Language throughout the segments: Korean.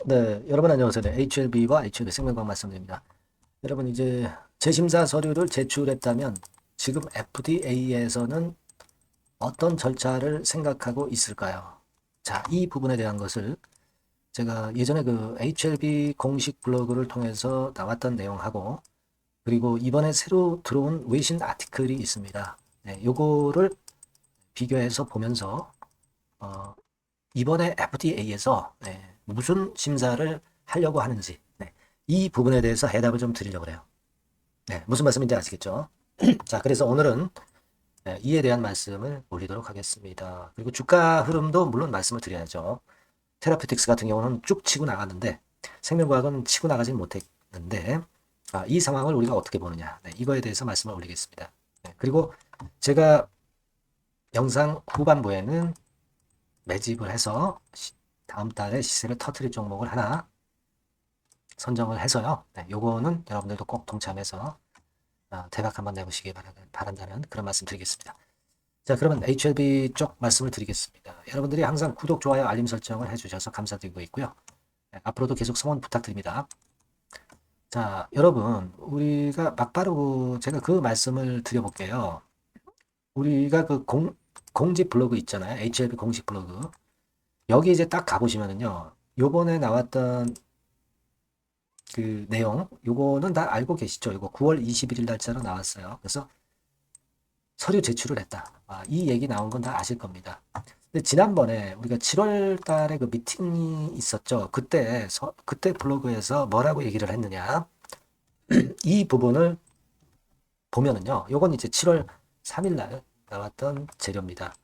네, 여러분 안녕하세요. 네, HLB와 HLB 생명과학 말씀드립니다. 여러분 이제 재심사 서류를 제출했다면 지금 FDA에서는 어떤 절차를 생각하고 있을까요? 자, 이 부분에 대한 것을 제가 예전에 그 HLB 공식 블로그를 통해서 나왔던 내용하고 그리고 이번에 새로 들어온 외신 아티클이 있습니다. 네, 요거를 비교해서 보면서 이번에 FDA에서 무슨 심사를 하려고 하는지 이 부분에 대해서 해답을 좀 드리려고 그래요. 무슨 말씀인지 아시겠죠? 자, 그래서 오늘은 이에 대한 말씀을 올리도록 하겠습니다. 그리고 주가 흐름도 물론 말씀을 드려야죠. 테라피틱스 같은 경우는 쭉 치고 나갔는데 생명과학은 치고 나가진 못했는데 이 상황을 우리가 어떻게 보느냐 이거에 대해서 말씀을 올리겠습니다. 그리고 제가 영상 후반부에는 매집을 해서 다음 달에 시세를 터트릴 종목을 하나 선정을 해서요. 요거는 여러분들도 꼭 동참해서 대박 한번 내보시기 바란다는 그런 말씀 드리겠습니다. 자, 그러면 HLB 쪽 말씀을 드리겠습니다. 여러분들이 항상 구독, 좋아요, 알림 설정을 해주셔서 감사드리고 있고요. 앞으로도 계속 성원 부탁드립니다. 자, 여러분, 우리가 막바로 제가 그 말씀을 드려볼게요. 우리가 그 공지 블로그 있잖아요. HLB 공식 블로그. 여기 이제 딱 가보시면은요. 요번에 나왔던 그 내용, 요거는 다 알고 계시죠? 요거 9월 21일 날짜로 나왔어요. 그래서 서류 제출을 했다. 이 얘기 나온 건 다 아실 겁니다. 근데 지난번에 우리가 7월 달에 그 미팅이 있었죠. 그때 블로그에서 뭐라고 얘기를 했느냐. 이 부분을 보면은요. 요건 이제 7월 3일 날 나왔던 재료입니다.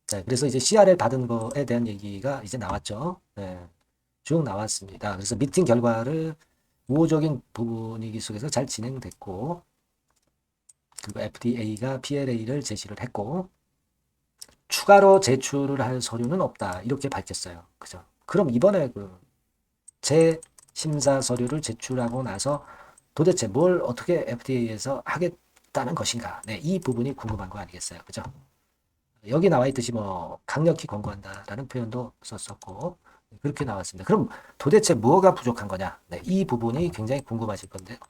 네, 그래서 이제 CRL 받은 거에 대한 얘기가 이제 나왔죠. 네, 쭉 나왔습니다. 그래서 미팅 결과를 우호적인 분위기 속에서 잘 진행됐고, 그리고 FDA가 PLA를 제시를 했고, 추가로 제출을 할 서류는 없다. 이렇게 밝혔어요. 그죠? 그럼 이번에 그 재심사 서류를 제출하고 나서 도대체 뭘 어떻게 FDA에서 하겠다는 것인가? 네, 이 부분이 궁금한 거 아니겠어요? 그죠? 여기 나와 있듯이 뭐 강력히 권고한다라는 표현도 썼었고 그렇게 나왔습니다. 그럼 도대체 뭐가 부족한 거냐? 네, 이 부분이 굉장히 궁금하실 건데.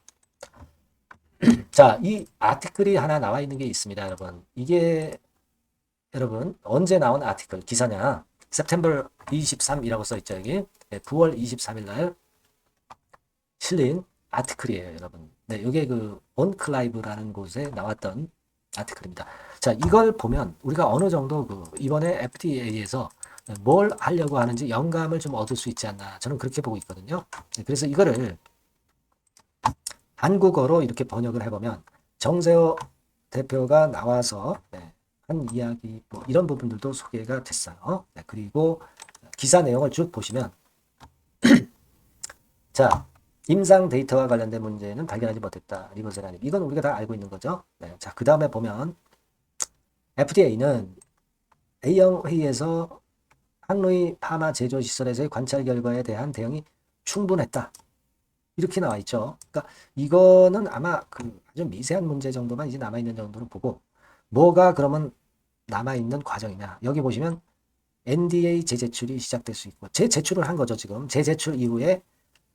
자, 이 아티클이 하나 나와 있는 게 있습니다, 여러분. 이게 여러분 언제 나온 아티클 기사냐? September 23이라고 써 있죠, 여기. 네, 9월 23일 날 실린 아티클이에요, 여러분. 네, 이게 그 온클라이브라는 곳에 나왔던 아티클입니다. 자, 이걸 보면 우리가 어느 정도 그 이번에 FDA에서 뭘 하려고 하는지 영감을 좀 얻을 수 있지 않나 저는 그렇게 보고 있거든요. 네, 그래서 이거를 한국어로 이렇게 번역을 해보면 정세호 대표가 나와서 한 이야기 뭐 이런 부분들도 소개가 됐어요. 네, 그리고 기사 내용을 쭉 보시면 자, 임상 데이터와 관련된 문제는 발견하지 못했다. 리버세라님. 이건 우리가 다 알고 있는 거죠. 네, 자, 그 다음에 보면 FDA는 A형 회의에서 항로의 파마 제조 시설에서의 관찰 결과에 대한 대응이 충분했다. 이렇게 나와 있죠. 그러니까 이거는 아마 그 아주 미세한 문제 정도만 이제 남아 있는 정도로 보고 뭐가 그러면 남아 있는 과정이냐. 여기 보시면 NDA 재제출이 시작될 수 있고 재제출을 한 거죠, 지금. 재제출 이후에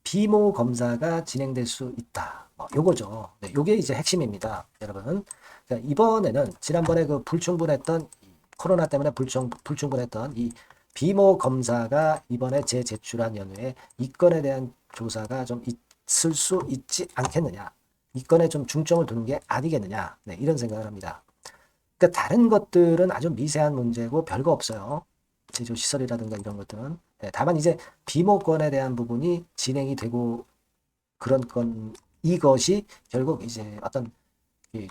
비모 검사가 진행될 수 있다. 요거죠. 네, 요게 이제 핵심입니다, 여러분. 그러니까 이번에는 지난번에 그 불충분했던 코로나 때문에 불충분했던 이 비모 검사가 이번에 재제출한 연후에 이 건에 대한 조사가 좀 있을 수 있지 않겠느냐. 이 건에 좀 중점을 두는 게 아니겠느냐. 네, 이런 생각을 합니다. 그러니까 다른 것들은 아주 미세한 문제고 별거 없어요. 제조 시설이라든가 이런 것들은. 네, 다만 이제 비모권에 대한 부분이 진행이 되고 그런 건 이것이 결국 이제 어떤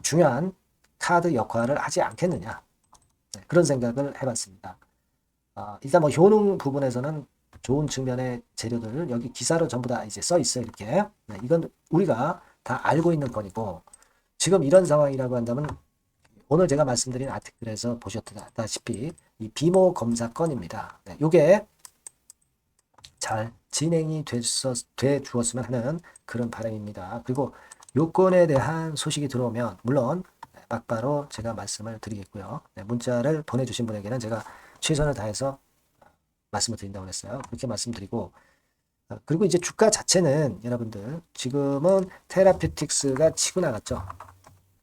중요한 카드 역할을 하지 않겠느냐. 네, 그런 생각을 해봤습니다. 일단 뭐 효능 부분에서는 좋은 측면의 재료들을 여기 기사로 전부 다 이제 써 있어요. 이렇게. 네, 이건 우리가 다 알고 있는 건이고 지금 이런 상황이라고 한다면 오늘 제가 말씀드린 아티클에서 보셨다시피 이 비모 검사 건입니다. 네, 이게 잘 진행이 돼 주었으면 하는 그런 바람입니다. 그리고 요건에 대한 소식이 들어오면 물론 막바로 제가 말씀을 드리겠고요. 네, 문자를 보내주신 분에게는 제가 최선을 다해서 말씀을 드린다고 했어요. 그렇게 말씀드리고 그리고 이제 주가 자체는 여러분들 지금은 테라퓨틱스가 치고 나갔죠.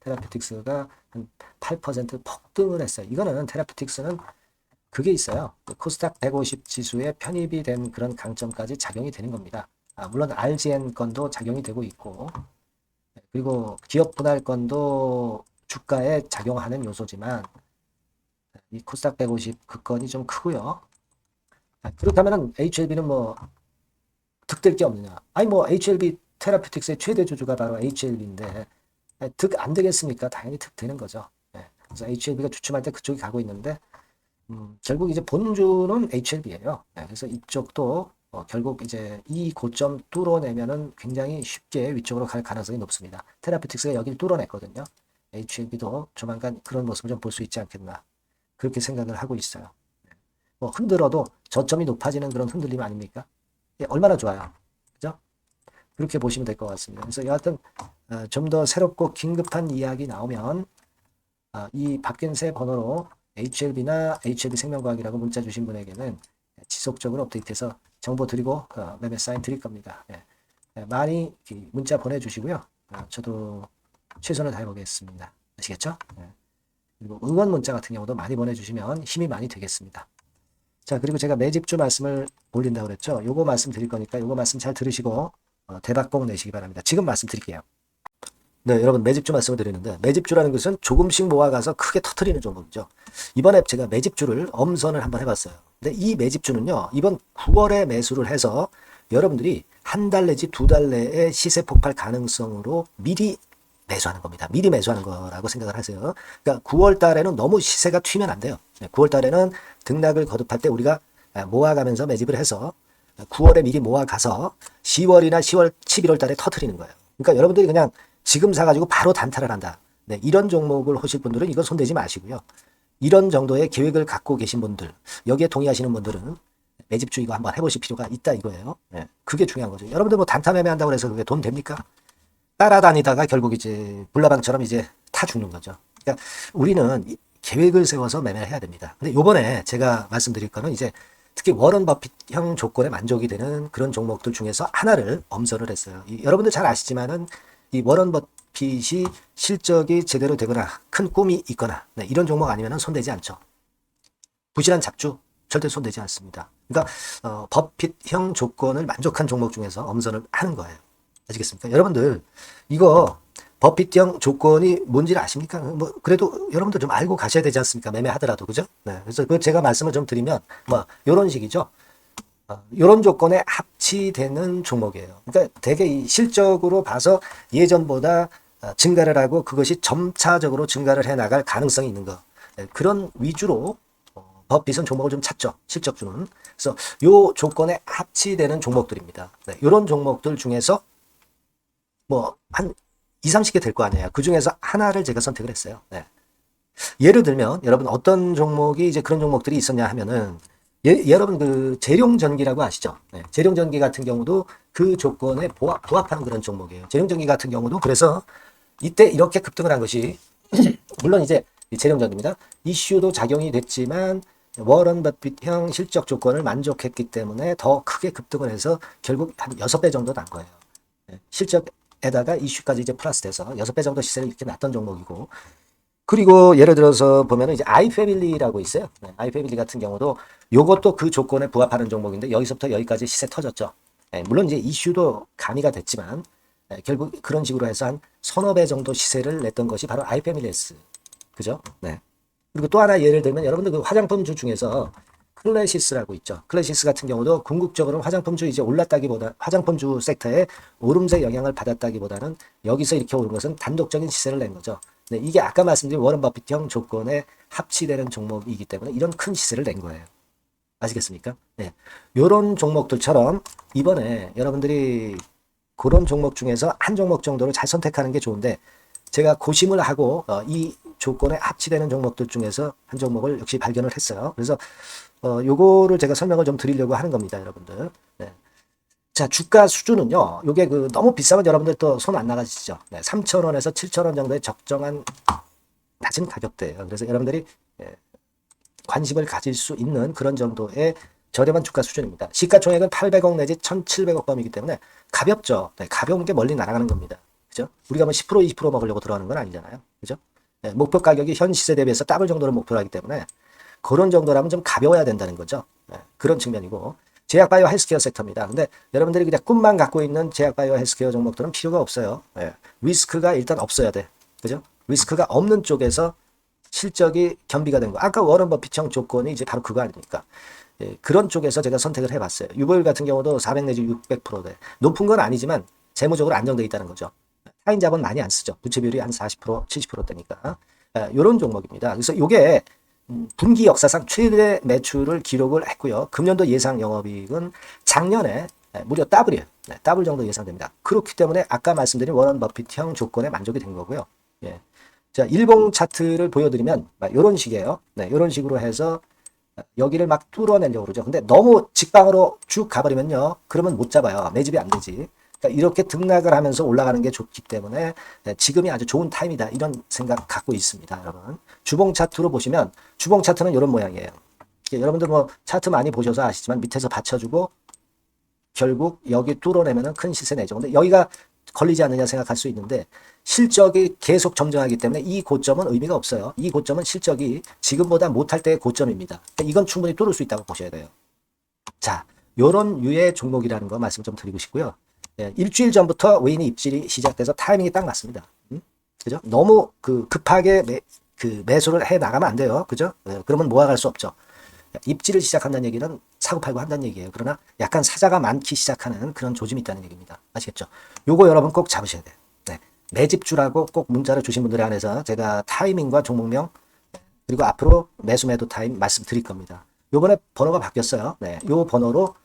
테라퓨틱스가 한 8% 폭등을 했어요. 이거는 테라퓨틱스는 그게 있어요. 코스닥 150 지수에 편입이 된 그런 강점까지 작용이 되는 겁니다. 물론 RGN 건도 작용이 되고 있고, 그리고 기업 분할 건도 주가에 작용하는 요소지만 이 코스닥 150 그 건이 좀 크고요. 그렇다면 HLB는 뭐 득될 게 없느냐? 아니 뭐 HLB 테라퓨틱스의 최대 주주가 바로 HLB인데 득 안 되겠습니까? 당연히 득 되는 거죠. 그래서 HLB가 주춤할 때 그쪽이 가고 있는데 결국 이제 본주는 HLB예요. 그래서 이쪽도 결국 이제 이 고점 뚫어내면은 굉장히 쉽게 위쪽으로 갈 가능성이 높습니다. 테라퓨틱스가 여기를 뚫어냈거든요. HLB도 조만간 그런 모습을 좀 볼 수 있지 않겠나 그렇게 생각을 하고 있어요. 뭐 흔들어도 저점이 높아지는 그런 흔들림 아닙니까? 얼마나 좋아요. 그죠? 그렇게 보시면 될 것 같습니다. 그래서 여하튼 좀 더 새롭고 긴급한 이야기 나오면 이 바뀐 새 번호로 HLB나 HLB 생명과학이라고 문자 주신 분에게는 지속적으로 업데이트해서 정보 드리고 매매 사인 드릴 겁니다. 많이 문자 보내주시고요. 저도 최선을 다해보겠습니다. 아시겠죠? 그리고 응원 문자 같은 경우도 많이 보내주시면 힘이 많이 되겠습니다. 자, 그리고 제가 매집주 말씀을 올린다고 그랬죠. 요거 말씀 드릴 거니까 요거 말씀 잘 들으시고 대박 꼭 내시기 바랍니다. 지금 말씀 드릴게요. 네, 여러분 매집주 말씀을 드리는데 매집주라는 것은 조금씩 모아가서 크게 터트리는 종목이죠. 이번에 제가 매집주를 엄선을 한번 해봤어요. 근데 이 매집주는요, 이번 9월에 매수를 해서 여러분들이 한 달 내지 두 달 내에 시세 폭발 가능성으로 미리 매수하는 겁니다. 미리 매수하는 거라고 생각을 하세요. 그러니까 9월 달에는 너무 시세가 튀면 안 돼요. 9월 달에는 등락을 거듭할 때 우리가 모아가면서 매집을 해서 9월에 미리 모아가서 10월이나 10월, 11월 달에 터트리는 거예요. 그러니까 여러분들이 그냥 지금 사가지고 바로 단타를 한다. 네, 이런 종목을 하실 분들은 이건 손대지 마시고요. 이런 정도의 계획을 갖고 계신 분들, 여기에 동의하시는 분들은 매집주 이거 한번 해보실 필요가 있다 이거예요. 네, 그게 중요한 거죠. 여러분들 뭐 단타 매매한다고 해서 그게 돈 됩니까? 따라다니다가 결국 이제 불나방처럼 이제 타 죽는 거죠. 그러니까 우리는 계획을 세워서 매매를 해야 됩니다. 근데 요번에 제가 말씀드릴 거는 이제 특히 워런 버핏형 조건에 만족이 되는 그런 종목들 중에서 하나를 엄선을 했어요. 여러분들 잘 아시지만은 이 워런 버핏이 실적이 제대로 되거나 큰 꿈이 있거나 이런 종목 아니면 손대지 않죠. 부실한 잡주 절대 손대지 않습니다. 그러니까 버핏형 조건을 만족한 종목 중에서 엄선을 하는 거예요. 아시겠습니까? 여러분들 이거 버핏형 조건이 뭔지를 아십니까? 뭐 그래도 여러분들 좀 알고 가셔야 되지 않습니까? 매매하더라도 그죠? 네. 그래서 그 제가 말씀을 좀 드리면 뭐 이런 식이죠. 이런 조건에 합치되는 종목이에요. 그러니까 되게 이 실적으로 봐서 예전보다 증가를 하고 그것이 점차적으로 증가를 해 나갈 가능성이 있는 거. 네. 그런 위주로 버핏은 종목을 좀 찾죠. 실적주는. 그래서 요 조건에 합치되는 종목들입니다. 네. 이런 종목들 중에서 뭐 한 2, 30개 될 거 아니에요. 그 중에서 하나를 제가 선택을 했어요. 네. 예를 들면 여러분 어떤 종목이 이제 그런 종목들이 있었냐 하면은 여러분 그 재룡전기라고 아시죠? 네. 재룡전기 같은 경우도 그 조건에 부합하는 그런 종목이에요. 재룡전기 같은 경우도 그래서 이때 이렇게 급등을 한 것이 물론 이제 재룡전기입니다. 이슈도 작용이 됐지만 워런 버핏형 실적 조건을 만족했기 때문에 더 크게 급등을 해서 결국 한 6배 정도 난 거예요. 네. 실적에다가 이슈까지 이제 플러스 돼서 6배 정도 시세를 이렇게 났던 종목이고 그리고 예를 들어서 보면은 이제 아이패밀리라고 있어요. 네, 아이패밀리 같은 경우도 요것도 그 조건에 부합하는 종목인데 여기서부터 여기까지 시세 터졌죠. 네, 물론 이제 이슈도 가미가 됐지만 결국 그런 식으로 해서 한 서너 배 정도 시세를 냈던 것이 바로 아이패밀리스. 그죠? 네. 그리고 또 하나 예를 들면 여러분들 그 화장품주 중에서 클래시스라고 있죠. 클래시스 같은 경우도 궁극적으로 화장품주 이제 올랐다기보다 화장품주 섹터에 오름세 영향을 받았다기보다는 여기서 이렇게 오른 것은 단독적인 시세를 낸 거죠. 네, 이게 아까 말씀드린 워런 버핏형 조건에 합치되는 종목이기 때문에 이런 큰 시세를 낸 거예요. 아시겠습니까? 네. 요런 종목들처럼 이번에 여러분들이 그런 종목 중에서 한 종목 정도를 잘 선택하는 게 좋은데 제가 고심을 하고 이 조건에 합치되는 종목들 중에서 한 종목을 역시 발견을 했어요. 그래서 요거를 제가 설명을 좀 드리려고 하는 겁니다, 여러분들. 네. 자, 주가 수준은요. 요게 그 너무 비싸면 여러분들 또 손 안 나가시죠. 네, 3,000원에서 7,000원 정도의 적정한 낮은 가격대예요. 그래서 여러분들이 관심을 가질 수 있는 그런 정도의 저렴한 주가 수준입니다. 시가총액은 800억 내지 1,700억 범이기 때문에 가볍죠. 네, 가벼운 게 멀리 날아가는 겁니다. 그죠? 우리가 뭐 10% 20% 먹으려고 들어가는 건 아니잖아요. 그죠? 네, 목표 가격이 현 시세 대비해서 더블 정도를 목표로 하기 때문에 그런 정도라면 좀 가벼워야 된다는 거죠. 네, 그런 측면이고 제약바이오 헬스케어 섹터입니다. 근데 여러분들이 그냥 꿈만 갖고 있는 제약바이오 헬스케어 종목들은 필요가 없어요. 네, 리스크가 일단 없어야 돼. 그죠? 리스크가 없는 쪽에서 실적이 겸비가 된 거. 아까 워런 버핏형 조건이 이제 바로 그거 아닙니까? 예, 그런 쪽에서 제가 선택을 해봤어요. 유보율 같은 경우도 400 내지 600%대. 높은 건 아니지만 재무적으로 안정되어 있다는 거죠. 타인 자본 많이 안 쓰죠. 부채 비율이 한 40%, 70%대니까. 이런 종목입니다. 그래서 이게 분기 역사상 최대 매출을 기록을 했고요. 금년도 예상 영업이익은 작년에 무려 더블이에요. 네, 더블 정도 예상됩니다. 그렇기 때문에 아까 말씀드린 워런 버핏형 조건에 만족이 된 거고요. 예. 자, 일봉 차트를 보여드리면 이런 식이에요. 네, 이런 식으로 해서 여기를 막 뚫어내려고 그러죠. 근데 너무 직방으로 쭉 가버리면요. 그러면 못 잡아요. 매집이 안 되지. 그러니까 이렇게 등락을 하면서 올라가는 게 좋기 때문에 지금이 아주 좋은 타임이다. 이런 생각 갖고 있습니다. 여러분. 주봉 차트로 보시면 주봉 차트는 이런 모양이에요. 여러분들 뭐 차트 많이 보셔서 아시지만 밑에서 받쳐주고 결국 여기 뚫어내면 큰 시세 내죠. 근데 여기가 걸리지 않느냐 생각할 수 있는데 실적이 계속 점증하기 때문에 이 고점은 의미가 없어요. 이 고점은 실적이 지금보다 못할 때의 고점입니다. 그러니까 이건 충분히 뚫을 수 있다고 보셔야 돼요. 자, 요런 유의 종목이라는 거 말씀 좀 드리고 싶고요. 예, 일주일 전부터 외인의 입질이 시작돼서 타이밍이 딱 맞습니다. 그죠? 너무 급하게 매수를 해 나가면 안 돼요. 그죠? 예, 그러면 모아갈 수 없죠. 입지를 시작한다는 얘기는 사고 팔고 한다는 얘기예요. 그러나 약간 사자가 많기 시작하는 그런 조짐이 있다는 얘기입니다. 아시겠죠? 요거 여러분 꼭 잡으셔야 돼요. 네. 매집주라고 꼭 문자를 주신 분들에 한해서 제가 타이밍과 종목명 그리고 앞으로 매수 매도 타임 말씀드릴 겁니다. 요번에 번호가 바뀌었어요. 네. 요 번호로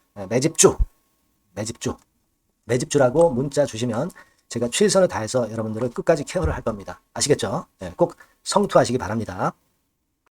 매집주라고 문자 주시면 제가 최선을 다해서 여러분들을 끝까지 케어를 할 겁니다. 아시겠죠? 네. 꼭 성투하시기 바랍니다.